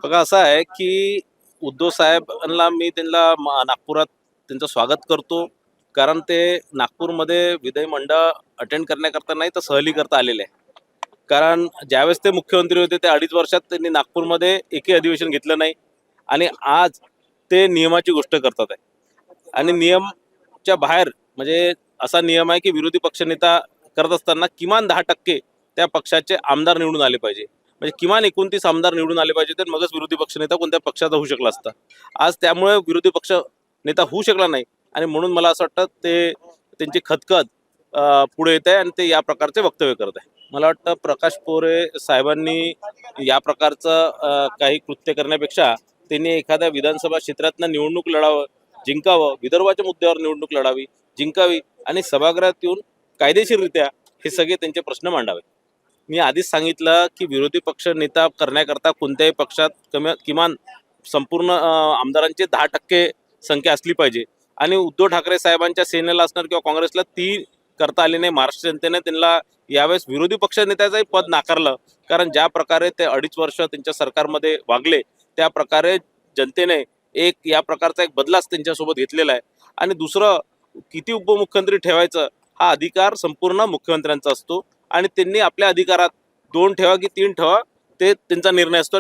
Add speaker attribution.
Speaker 1: बघा असं आहे की उद्धव साहेबांना मी त्यांना नागपुरात त्यांचं स्वागत करतो. कारण ते नागपूरमध्ये विधिमंडळ अटेंड करण्याकरता नाही तर सहली करता आलेले आहे. कारण ज्यावेळेस ते मुख्यमंत्री होते त्या 2.5 वर्षात त्यांनी नागपूरमध्ये एकही अधिवेशन घेतलं नाही आणि आज ते नियमाची गोष्ट करतात आहे. आणि नियमच्या बाहेर म्हणजे असा नियम आहे की विरोधी पक्षनेता करत असताना किमान 10% त्या पक्षाचे आमदार निवडून आले पाहिजे. म्हणजे किमान 29 आमदार निवडून आले पाहिजे तर मगच विरोधी पक्षनेता कोणत्या पक्षाचा होऊ शकला असता. आज त्यामुळे विरोधी पक्ष नेता होऊ शकला नाही आणि म्हणून मला असं वाटतं ते त्यांची खतखत पुढे येत आहे आणि ते या प्रकारचे वक्तव्य करत आहे. मला वाटतं प्रकाश पोरे साहेबांनी या प्रकारचं काही कृत्य करण्यापेक्षा त्यांनी एखाद्या विधानसभा क्षेत्रातनं निवडणूक लढावं, जिंकावं, विदर्भाच्या मुद्द्यावर निवडणूक लढावी, जिंकावी आणि सभागृहात येऊन कायदेशीररित्या हे सगळे त्यांचे प्रश्न मांडावे. मी आधीच सांगितलं की विरोधी पक्ष नेता करण्याकरता कोणत्याही पक्षात किमान संपूर्ण आमदारांचे 10% संख्या असली पाहिजे आणि उद्धव ठाकरे साहेबांच्या सेनेला असणार किंवा काँग्रेसला ती करता आली नाही. महाराष्ट्र जनतेने त्यांना यावेळेस विरोधी पक्ष नेत्याचंही पद नाकारलं. कारण ज्या प्रकारे ते 2.5 वर्ष त्यांच्या सरकारमध्ये वागले त्या प्रकारे जनतेने एक या प्रकारचा एक बदलाच त्यांच्यासोबत घेतलेला आहे. आणि दुसरं, किती उपमुख्यमंत्री ठेवायचं हा अधिकार संपूर्ण मुख्यमंत्र्यांचा असतो आणि त्यांनी आपल्या अधिकारात 2 ठेवा की 3 ठेवा ते त्यांचा निर्णय असतो.